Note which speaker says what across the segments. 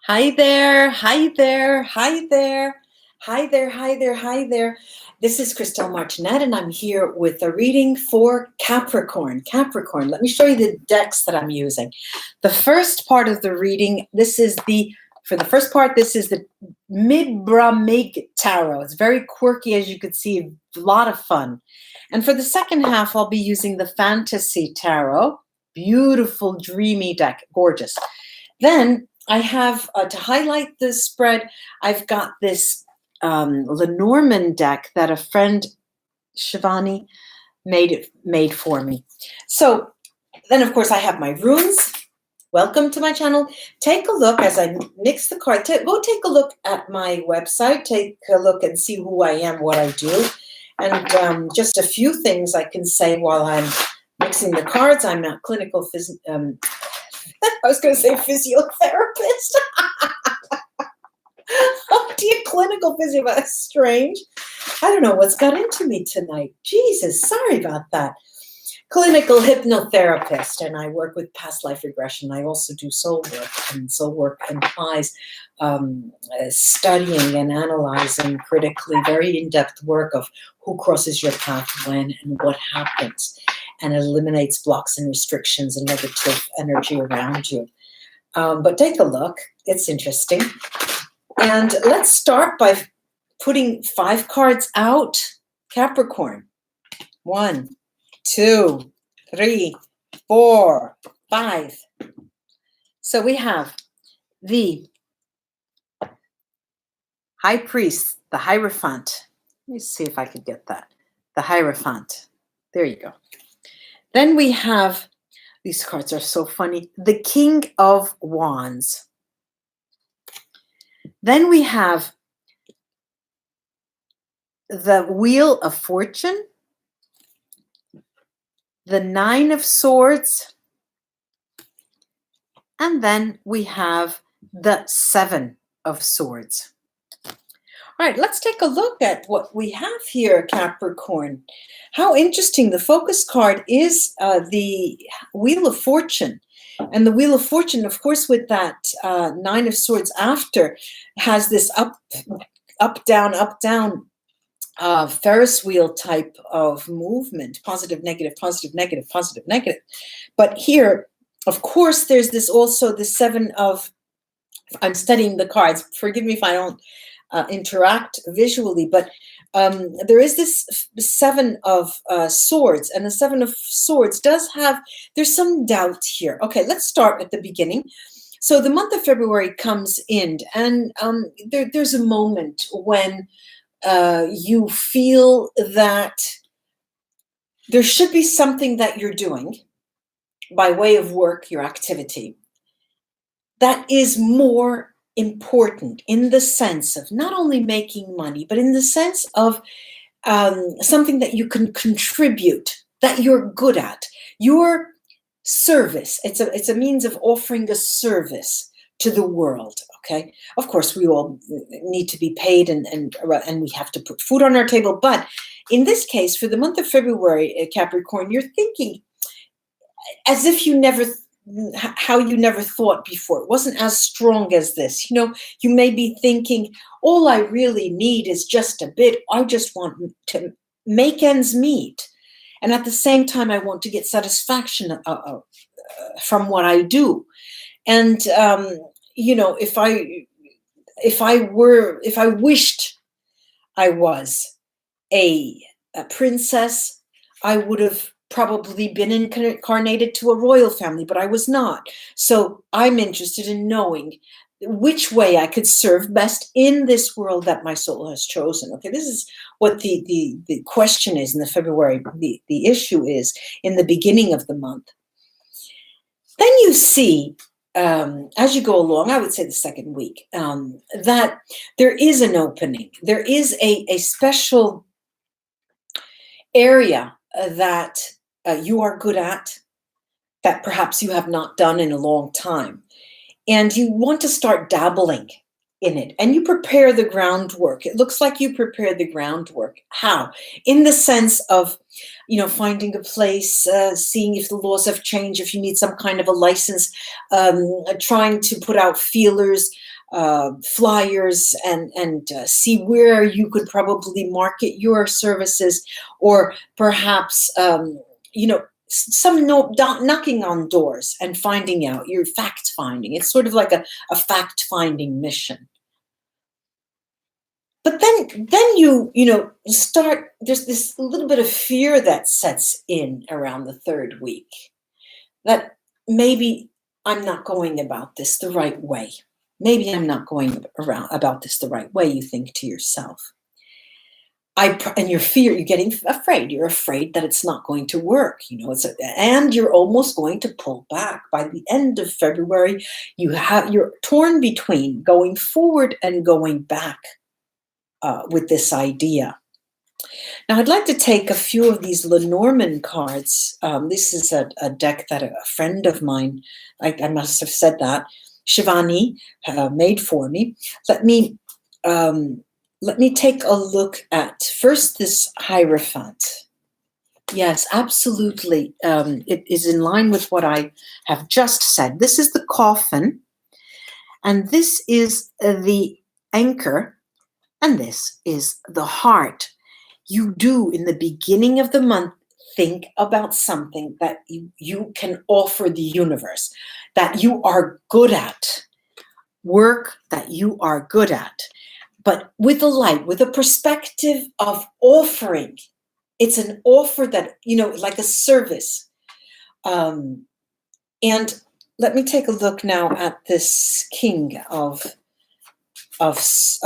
Speaker 1: Hi there, hi there, hi there, hi there, hi there, hi there. This is Christelle Martinette, and I'm here with a reading for Capricorn. Capricorn, let me show you the decks that I'm using. The first part of the reading, for the first part, this is the Midbramig Tarot. It's very quirky, as you could see, a lot of fun. And for the second half, I'll be using the Fantasy Tarot. Beautiful, dreamy deck, gorgeous. Then I have, to highlight the spread, I've got this Lenormand deck that a friend, Shivani, made for me. So then, of course, I have my runes. Welcome to my channel. Take a look as I mix the cards. Go take a look at my website. Take a look and see who I am, what I do. And just a few things I can say while I'm mixing the cards. I'm a clinical I was going to say physiotherapist. Oh, dear, clinical physio. That's strange. I don't know what's got into me tonight. Jesus, sorry about that. Clinical hypnotherapist, and I work with past life regression. I also do soul work, and soul work implies studying and analyzing critically, very in-depth work of who crosses your path, when, and what happens, and eliminates blocks and restrictions and negative energy around you. But take a look. It's interesting. And let's start by putting 5 cards out. Capricorn. 1, 2, 3, 4, 5. So we have the High Priest, the Hierophant. Let me see if I could get that. The Hierophant. There you go. Then we have, these cards are so funny, the King of Wands. Then we have the Wheel of Fortune, the 9 of Swords, and then we have the 7 of Swords. All right, let's take a look at what we have here, Capricorn. How interesting. The focus card is the Wheel of Fortune. And the Wheel of Fortune, of course, with that 9 of Swords after, has this up, down, Ferris wheel type of movement, positive, negative, positive, negative, positive, negative. But here, of course, there's this also the 7 of, I'm studying the cards. Forgive me if I don't interact visually, but there is this 7 of Swords, and the 7 of Swords does have, there's some doubt here. Okay, let's start at the beginning. So the month of February comes in, and there's a moment when you feel that there should be something that you're doing by way of work, your activity, that is more important in the sense of not only making money, but in the sense of something that you can contribute, that you're good at. Your service, it's a means of offering a service to the world. Okay, of course, we all need to be paid, and we have to put food on our table. But in this case, for the month of February, Capricorn, you're thinking as if you never thought before. It wasn't as strong as this. You know, you may be thinking, all I really need is just a bit. I just want to make ends meet. And at the same time, I want to get satisfaction from what I do. And, you know, if I wished I was a princess, I would have probably been incarnated to a royal family, but I was not. So I'm interested in knowing which way I could serve best in this world that my soul has chosen. Okay, this is what the question is in the February. The issue is in the beginning of the month. Then you see, as you go along, I would say the second week, that there is an opening. There is a special area that you are good at, that perhaps you have not done in a long time. And you want to start dabbling in it, and you prepare the groundwork. It looks like you prepared the groundwork. How? In the sense of, you know, finding a place, seeing if the laws have changed, if you need some kind of a license, trying to put out feelers, flyers and see where you could probably market your services, or perhaps, some knocking on doors and finding out, your fact finding. It's sort of like a fact finding mission. But then you start, there's this little bit of fear that sets in around the third week, that maybe I'm not going about this the right way. Maybe I'm not going about this the right way, you think to yourself. And you're getting afraid. You're afraid that it's not going to work. And you're almost going to pull back. By the end of February, you're torn between going forward and going back with this idea. Now, I'd like to take a few of these Lenormand cards. This is a deck that a friend of mine, I must have said that, Shivani, made for me. Let me take a look at first this Hierophant. Yes, absolutely. It is in line with what I have just said. This is the coffin, and this is the anchor, and this is the heart. You do, in the beginning of the month, think about something that you can offer the universe, that you are good at, work that you are good at, but with a light, with a perspective of offering. It's an offer that, like a service. And let me take a look now at this King of Wands.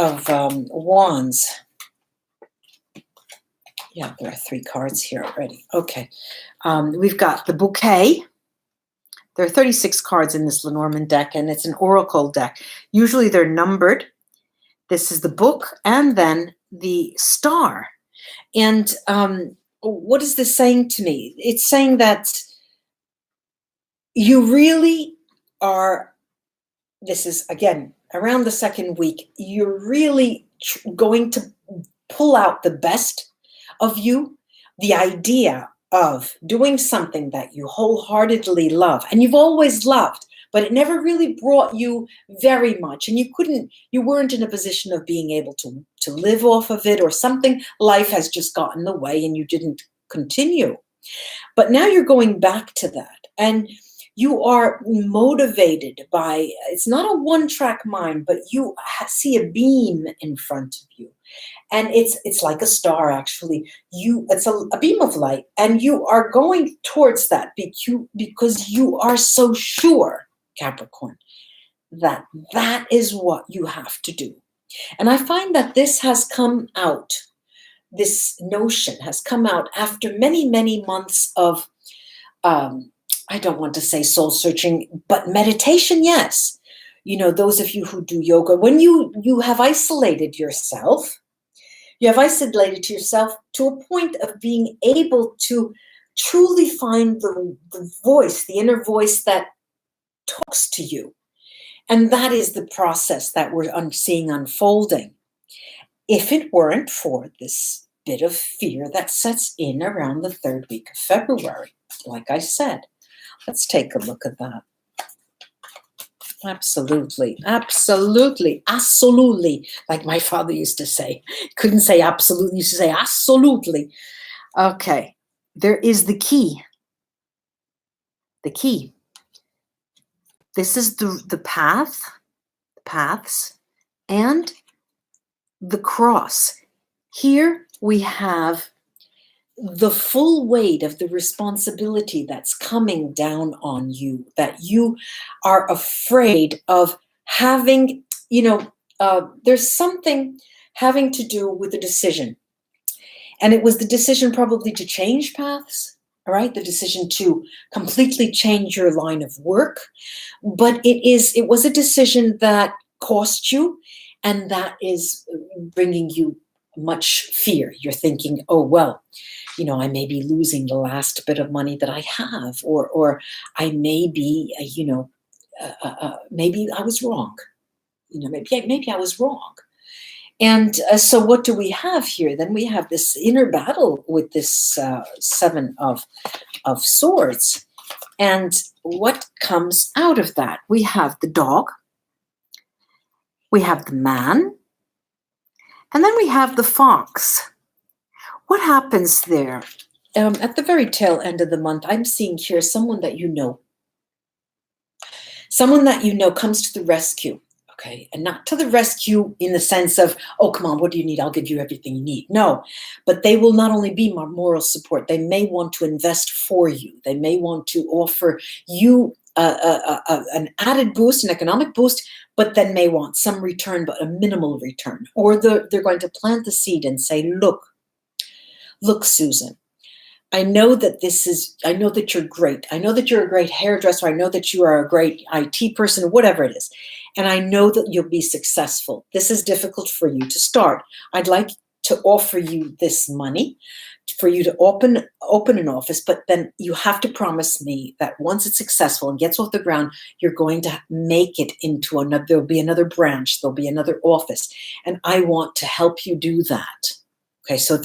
Speaker 1: Yeah, there are 3 cards here already. Okay. We've got the Bouquet. There are 36 cards in this Lenormand deck, and it's an oracle deck. Usually they're numbered. This is the book, and then the star. And what is this saying to me? It's saying that you really are, this is, again, around the second week, you're really going to pull out the best of you, the idea of doing something that you wholeheartedly love, and you've always loved, but it never really brought you very much, and you weren't in a position of being able to live off of it, or something, life has just gotten in the way and you didn't continue. But now you're going back to that, and you are motivated by, it's not a one-track mind, but you see a beam in front of you. And it's like a star, actually. It's a beam of light, and you are going towards that because you are so sure, Capricorn, that is what you have to do. And I find that this has come out, this notion has come out after many, many months of, I don't want to say soul searching, but meditation, yes. Those of you who do yoga, when you have isolated yourself, you have isolated yourself to a point of being able to truly find the voice, the inner voice that talks to you. And that is the process that we're seeing unfolding. If it weren't for this bit of fear that sets in around the third week of February, like I said, let's take a look at that. Absolutely, absolutely, absolutely, like my father used to say. Couldn't say absolutely, used to say absolutely. Okay, there is the key. The key. This is the paths, and the cross. Here we have the full weight of the responsibility that's coming down on you, that you are afraid of having, there's something having to do with a decision. And it was the decision probably to change paths, all right? The decision to completely change your line of work. But it was a decision that cost you, and that is bringing you much fear. You're thinking, oh, well, I may be losing the last bit of money that I have, or I may be, maybe I was wrong. Maybe I was wrong. And so what do we have here? Then we have this inner battle with this 7 of Swords. And what comes out of that? We have the dog. We have the man. And then we have the fox. What happens there? At the very tail end of the month, I'm seeing here someone that you know. Someone that you know comes to the rescue, okay? And not to the rescue in the sense of, oh, come on, what do you need? I'll give you everything you need. No, but they will not only be moral support, they may want to invest for you. They may want to offer you an added boost, an economic boost, but then may want some return, but a minimal return. Or they're going to plant the seed and say, look, Susan, I know that I know that you're great. I know that you're a great hairdresser. I know that you are a great IT person, whatever it is. And I know that you'll be successful. This is difficult for you to start. I'd like to offer you this money for you to open an office, but then you have to promise me that once it's successful and gets off the ground, you're going to make it into there'll be another branch, there'll be another office. And I want to help you do that. Okay, so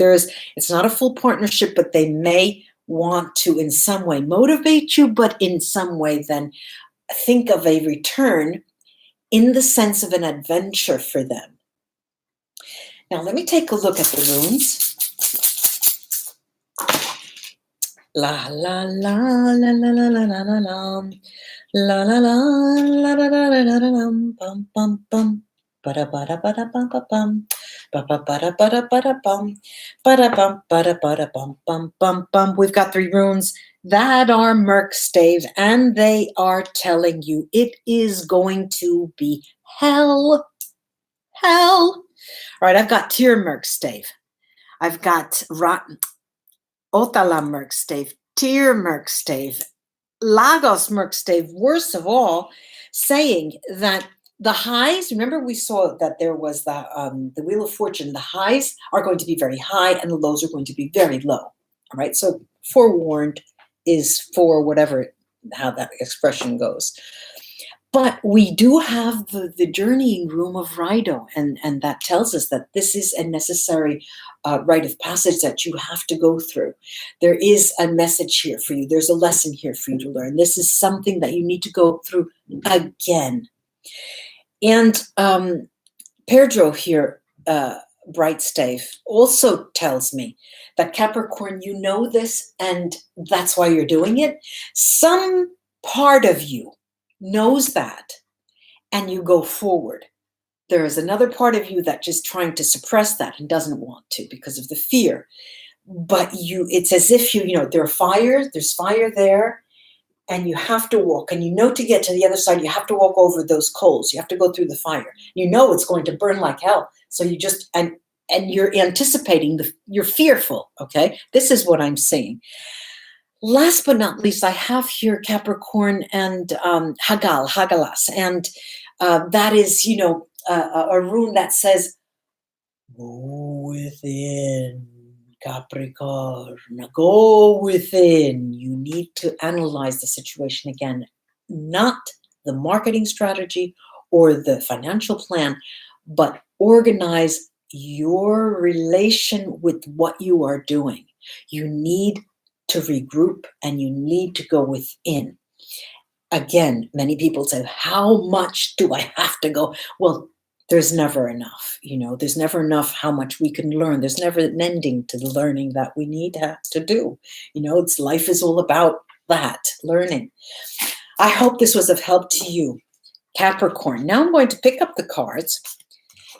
Speaker 1: it's not a full partnership, but they may want to in some way motivate you, but in some way then think of a return in the sense of an adventure for them. Now, let me take a look at the runes. La la la la la la la la la la la la la la la la la la la bum bum bum ba ba ba ba bum bum ba ba ba ba bum ba bum bum bum bum. We've got 3 runes that are Merc stave, and they are telling you it is going to be hell. All right, I've got Tyr Merc stave. I've got Otala Merc stave, Tyr Merc stave, Lagos Merc stave, worst of all, saying that the highs, remember we saw that there was the Wheel of Fortune, the highs are going to be very high and the lows are going to be very low. All right, so forewarned is for whatever, how that expression goes. But we do have the journeying room of Rido, and that tells us that this is a necessary rite of passage that you have to go through. There is a message here for you. There's a lesson here for you to learn. This is something that you need to go through again. And Pedro here, Bright Stave, also tells me that Capricorn, you know this, and that's why you're doing it. Some part of you knows that, and you go forward. There is another part of you that just trying to suppress that and doesn't want to because of the fear. But it's as if there's fire there, and you have to walk. And to get to the other side, you have to walk over those coals. You have to go through the fire. It's going to burn like hell. So you just, and you're anticipating, you're fearful, okay? This is what I'm saying. Last but not least, I have here Capricorn and Hagalas. And that is, a rune that says, go within, Capricorn, go within. You need to analyze the situation again, not the marketing strategy or the financial plan, but organize your relation with what you are doing. You need to regroup and you need to go within. Again, many people say, how much do I have to go? Well, there's never enough. There's never enough how much we can learn. There's never an ending to the learning that we need to do. Life is all about that, learning. I hope this was of help to you, Capricorn. Now I'm going to pick up the cards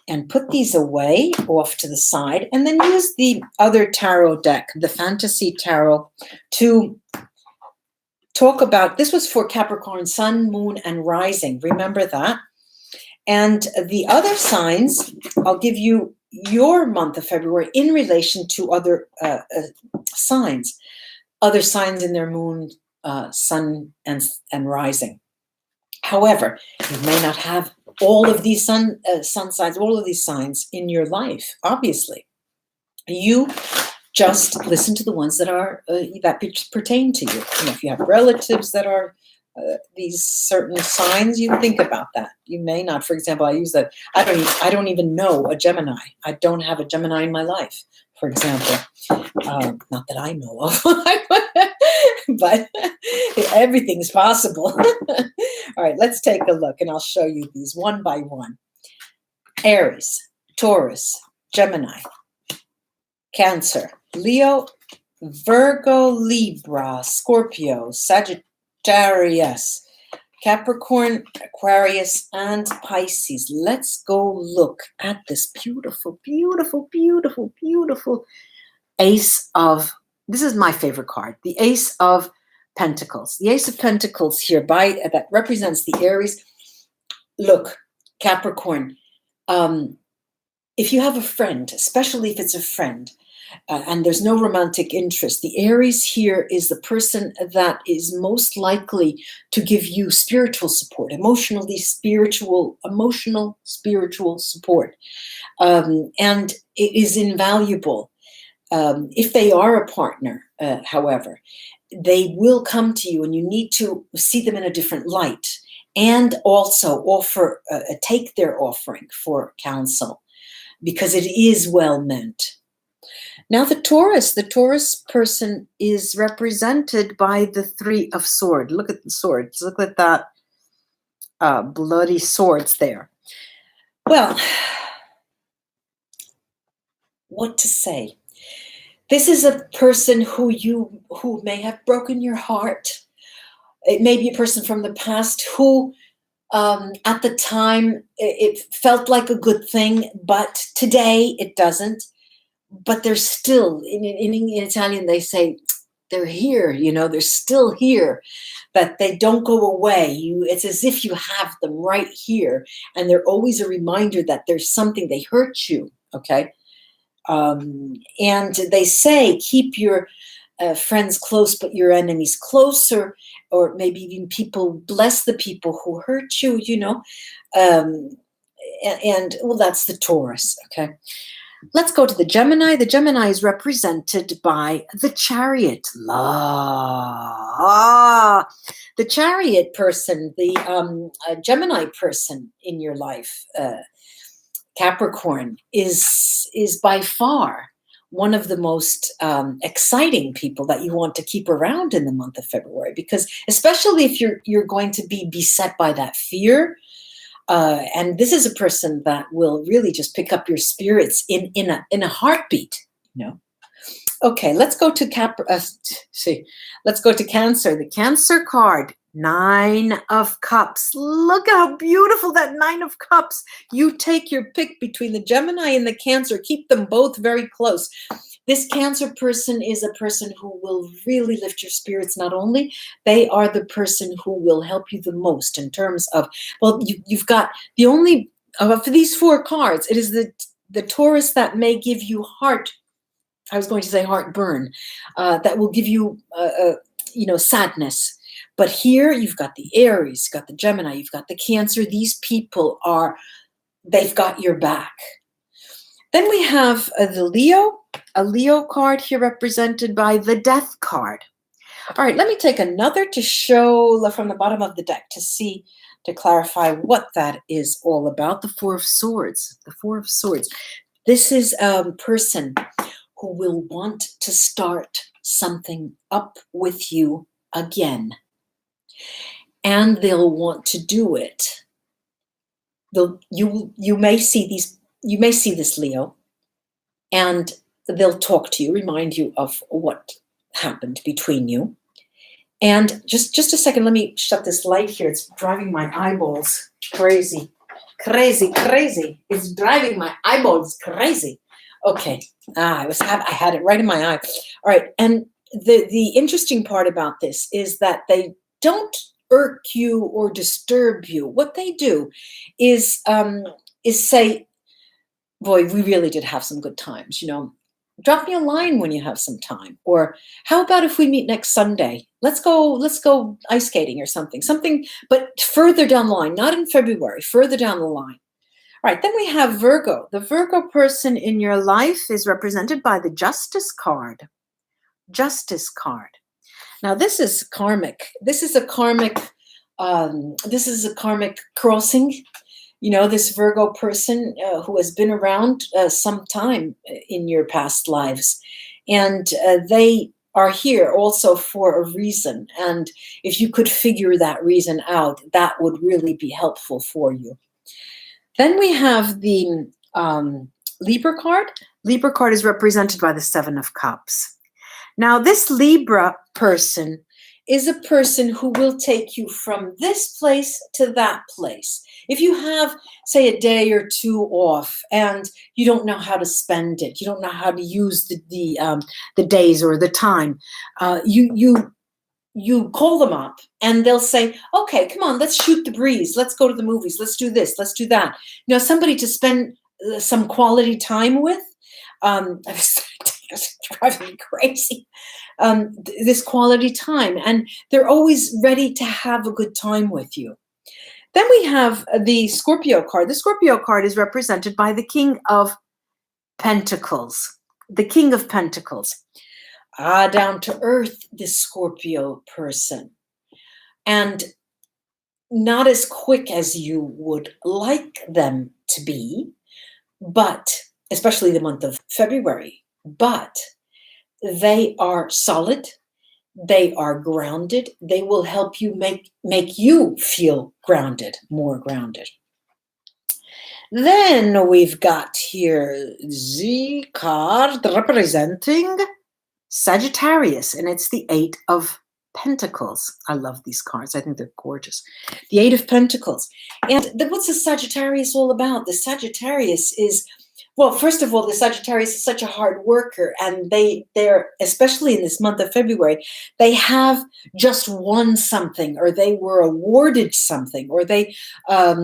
Speaker 1: and put these away off to the side, and then use the other tarot deck, the Fantasy Tarot, to talk about, this was for Capricorn, Sun, Moon, and Rising. Remember that. And the other signs, I'll give you your month of February in relation to other signs in their moon, sun, and rising. However, you may not have all of these sun signs, all of these signs in your life, obviously. You just listen to the ones that are that pertain to you. If you have relatives that are these certain signs, you think about that. You may not. For example, I use that. I don't even know a Gemini. I don't have a Gemini in my life, for example. Not that I know of, but everything's possible. All right, let's take a look, and I'll show you these one by one. Aries, Taurus, Gemini, Cancer, Leo, Virgo, Libra, Scorpio, Sagittarius, Capricorn, Aquarius, and Pisces. Let's go look at this beautiful, beautiful, beautiful, beautiful Ace of, this is my favorite card, the Ace of Pentacles. The Ace of Pentacles here, that represents the Aries. Look, Capricorn, if you have a friend, especially if it's a friend, and there's no romantic interest, the Aries here is the person that is most likely to give you spiritual support, emotional spiritual support. And it is invaluable. If they are a partner, however, they will come to you and you need to see them in a different light and also take their offering for counsel because it is well meant. Now the Taurus person is represented by the Three of Swords. Look at the swords. Look at that bloody swords there. Well, what to say? This is a person who may have broken your heart. It may be a person from the past who at the time it felt like a good thing, but today it doesn't. But they're still, in Italian, they say they're here, they're still here, that they don't go away. It's as if you have them right here. And they're always a reminder that there's something, they hurt you, okay? And they say, keep your friends close, but your enemies closer, or maybe even bless the people who hurt you, and well, that's the Taurus, okay? Let's go to the Gemini. The Gemini is represented by the Chariot. The Chariot person, the Gemini person in your life, Capricorn, is by far one of the most exciting people that you want to keep around in the month of February, because especially if you're going to be beset by that fear, and this is a person that will really just pick up your spirits in a heartbeat, Okay, let's go to let's go to Cancer. The Cancer card, Nine of Cups. Look how beautiful that Nine of Cups. You take your pick between the Gemini and the Cancer. Keep them both very close. This Cancer person is a person who will really lift your spirits. Not only, they are the person who will help you the most in terms of, well, you've got the only, for these four cards, it is the Taurus that may give you heartburn, that will give you, sadness. But here you've got the Aries, you've got the Gemini, you've got the Cancer. These people they've got your back. Then we have the Leo, a Leo card here represented by the Death card. All right, let me take another to show from the bottom of the deck to clarify what that is all about. The Four of Swords, the Four of Swords. This is a person who will want to start something up with you again. And they'll want to do it. You may see this, Leo, and they'll talk to you, remind you of what happened between you. And just a second, let me shut this light here. It's driving my eyeballs crazy. Crazy. It's driving my eyeballs crazy. Okay. I had it right in my eye. All right. And the interesting part about this is that they don't irk you or disturb you. What they do is say, boy, we really did have some good times, Drop me a line when you have some time. Or how about if we meet next Sunday? Let's go ice skating or something, but further down the line, not in February, further down the line. All right, then we have Virgo. The Virgo person in your life is represented by the Justice card. Justice card. Now this is karmic. This is a karmic crossing. This Virgo person who has been around some time in your past lives. And they are here also for a reason. And if you could figure that reason out, that would really be helpful for you. Then we have the Libra card. Libra card is represented by the Seven of Cups. Now, this Libra person is a person who will take you from this place to that place. If you have, say, a day or two off and you don't know how to spend it, you don't know how to use the days or the time, you call them up and they'll say, okay, come on, let's shoot the breeze. Let's go to the movies. Let's do this. Let's do that. You know, somebody to spend some quality time with. It's driving me crazy. This quality time. And they're always ready to have a good time with you. Then we have the Scorpio card. The Scorpio card is represented by the King of Pentacles. The King of Pentacles. Down to earth, this Scorpio person. And not as quick as you would like them to be, but especially the month of February, but they are solid. They are grounded. They will help you make you feel grounded, more grounded. Then we've got here the card representing Sagittarius, and it's the Eight of Pentacles. I love these cards. I think they're gorgeous. The Eight of Pentacles. And what's the Sagittarius all about? The Sagittarius is, well, first of all, the Sagittarius is such a hard worker, and they're, especially in this month of February, they have just won something, or they were awarded something, or they got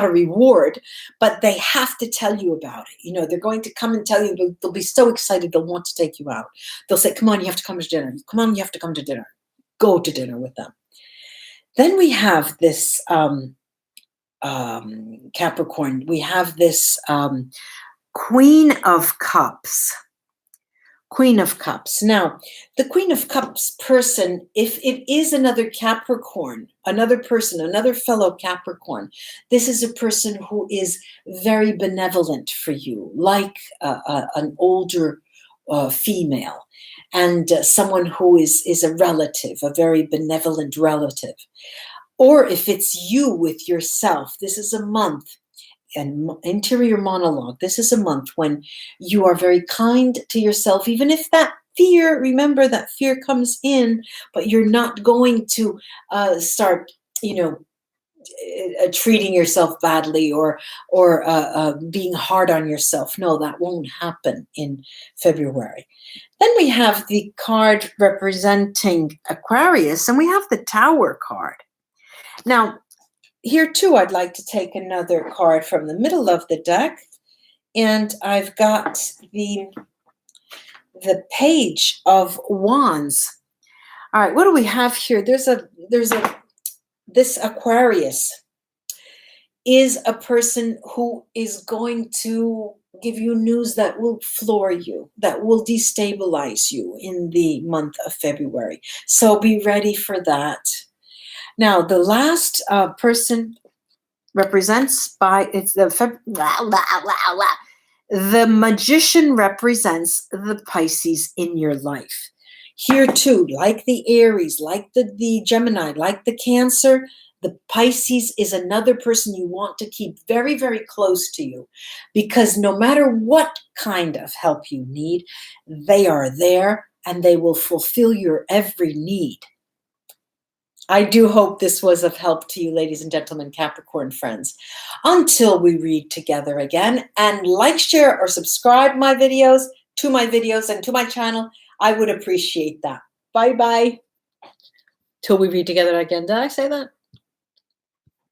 Speaker 1: a reward, but they have to tell you about it. You know, they're going to come and tell you. They'll be so excited. They'll want to take you out. They'll say, come on, you have to come to dinner. Come on, you have to come to dinner. Go to dinner with them. Then we have this Capricorn. We have this Queen of Cups. Queen of Cups. Now, the Queen of Cups person, if it is another Capricorn, another person, another fellow Capricorn, this is a person who is very benevolent for you, like an older female, and someone who is a relative, a very benevolent relative. Or if it's you with yourself, this is a month, and interior monologue, this is a month when you are very kind to yourself, even if that fear, remember that fear comes in, but you're not going to start, treating yourself badly or being hard on yourself. No, that won't happen in February. Then we have the card representing Aquarius, and we have the Tower card. Now, here too, I'd like to take another card from the middle of the deck, and I've got the Page of Wands. All right, what do we have here? This Aquarius is a person who is going to give you news that will floor you, that will destabilize you in the month of February. So be ready for that. Now, the last person represents the Magician represents the Pisces in your life. Here too, like the Aries, like the Gemini, like the Cancer, the Pisces is another person you want to keep very, very close to you, because no matter what kind of help you need, they are there and they will fulfill your every need. I do hope this was of help to you, ladies and gentlemen, Capricorn friends. Until we read together again, and like, share, or subscribe to my videos and to my channel, I would appreciate that. Bye-bye. Till we read together again. Did I say that?